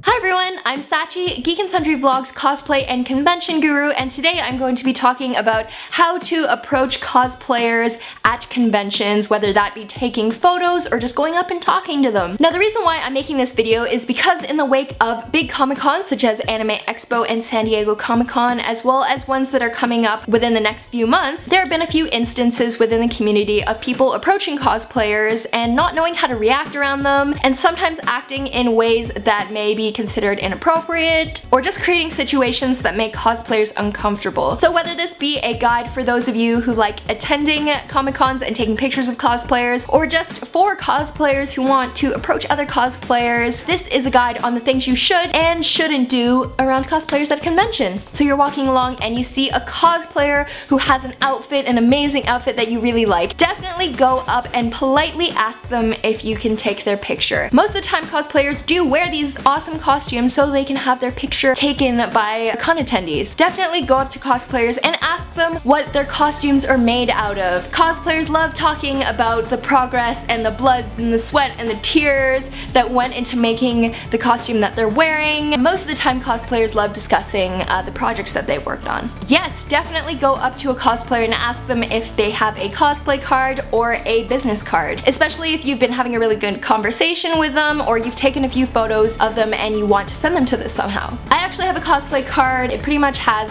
Hi everyone, I'm Sachie, Geek and Sundry Vlogs cosplay and convention guru, and today I'm going to be talking about how to approach cosplayers at conventions, whether that be taking photos or just going up and talking to them. Now the reason why I'm making this video is because in the wake of big Comic-Cons such as Anime Expo and San Diego Comic-Con, as well as ones that are coming up within the next few months, there have been a few instances within the community of people approaching cosplayers and not knowing how to react around them, and sometimes acting in ways that may be considered inappropriate, or just creating situations that make cosplayers uncomfortable. So whether this be a guide for those of you who like attending Comic-Cons and taking pictures of cosplayers, or just for cosplayers who want to approach other cosplayers, this is a guide on the things you should and shouldn't do around cosplayers at a convention. So you're walking along and you see a cosplayer who has an outfit, an amazing outfit that you really like. Definitely go up and politely ask them if you can take their picture. Most of the time cosplayers do wear these awesome costumes so they can have their picture taken by con attendees. Definitely go up to cosplayers and ask them what their costumes are made out of. Cosplayers love talking about the progress and the blood and the sweat and the tears that went into making the costume that they're wearing. Most of the time cosplayers love discussing the projects that they've worked on. Yes, definitely go up to a cosplayer and ask them if they have a cosplay card or a business card, especially if you've been having a really good conversation with them or you've taken a few photos of them and you want to send them to this somehow. I actually have a cosplay card. It pretty much has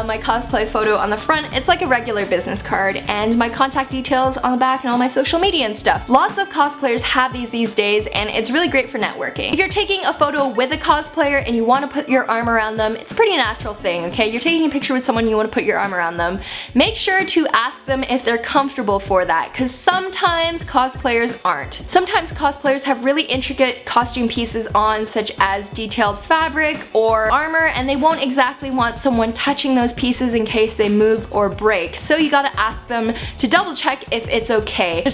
my cosplay photo on the front. It's like a regular business card, and my contact details on the back and all my social media and stuff. Lots of cosplayers have these days, and it's really great for networking. If you're taking a photo with a cosplayer and you want to put your arm around them, it's a pretty natural thing, okay? You're taking a picture with someone and you want to put your arm around them. Make sure to ask them if they're comfortable for that, because sometimes cosplayers aren't. Sometimes cosplayers have really intricate costume pieces on, such as detailed fabric or armor, and they won't exactly want someone touching those pieces in case they move or break. So you gotta ask them to double check if it's okay.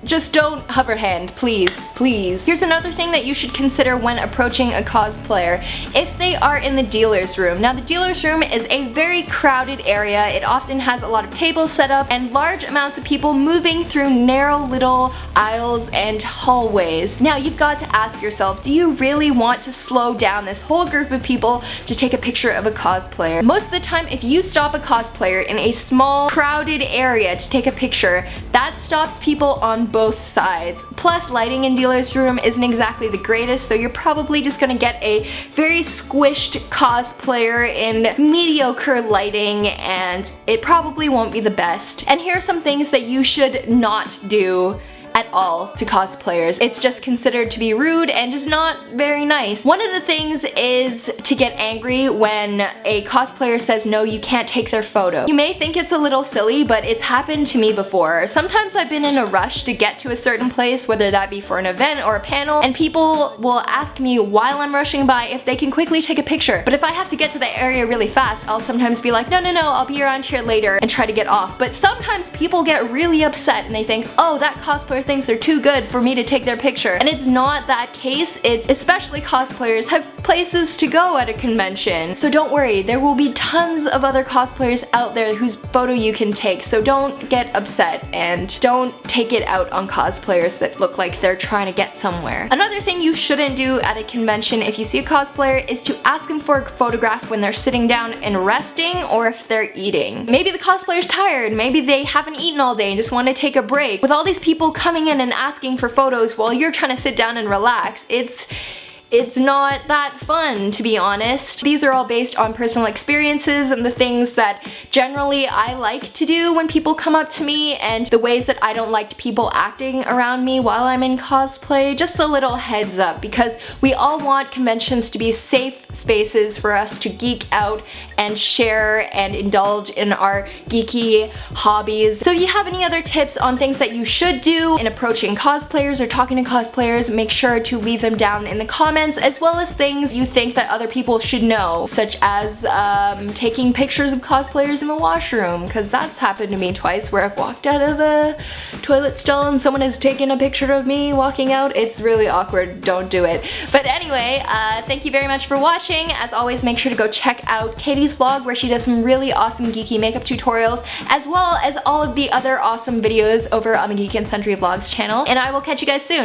Just don't hover hand, please, please. Here's another thing that you should consider when approaching a cosplayer. If they are in the dealer's room. Now the dealer's room is a very crowded area. It often has a lot of tables set up and large amounts of people moving through narrow little aisles and hallways. Now you've got to ask yourself, do you really want to slow down this whole group of people to take a picture of a cosplayer? Most of the time, if you stop a cosplayer in a small crowded area to take a picture, that stops people on both sides. Plus, lighting in dealer's room isn't exactly the greatest, so you're probably just gonna get a very squished cosplayer in mediocre lighting, and it probably won't be the best. And here are some things that you should not do at all to cosplayers. It's just considered to be rude and just not very nice. One of the things is to get angry when a cosplayer says no, you can't take their photo. You may think it's a little silly, but it's happened to me before. Sometimes I've been in a rush to get to a certain place, whether that be for an event or a panel, and people will ask me while I'm rushing by if they can quickly take a picture. But if I have to get to the area really fast, I'll sometimes be like, no, I'll be around here later, and try to get off. But sometimes people get really upset and they think, oh, that cosplayer thinks they're too good for me to take their picture. And it's not that case. It's especially cosplayers have places to go at a convention. So don't worry, there will be tons of other cosplayers out there whose photo you can take. So don't get upset and don't take it out on cosplayers that look like they're trying to get somewhere. Another thing you shouldn't do at a convention if you see a cosplayer is to ask them for a photograph when they're sitting down and resting, or if they're eating. Maybe the cosplayer's tired, maybe they haven't eaten all day and just want to take a break. With all these people coming in and asking for photos while you're trying to sit down and relax, it's not that fun, to be honest. These are all based on personal experiences and the things that generally I like to do when people come up to me, and the ways that I don't like people acting around me while I'm in cosplay. Just a little heads up, because we all want conventions to be safe spaces for us to geek out and share and indulge in our geeky hobbies. So if you have any other tips on things that you should do in approaching cosplayers or talking to cosplayers, make sure to leave them down in the comments, as well as things you think that other people should know, such as taking pictures of cosplayers in the washroom, because that's happened to me twice where I've walked out of a toilet stall and someone has taken a picture of me walking out. It's really awkward, don't do it. But anyway, thank you very much for watching. As always, make sure to go check out Katie's vlog where she does some really awesome geeky makeup tutorials, as well as all of the other awesome videos over on the Geek and Sundry Vlogs channel, and I will catch you guys soon.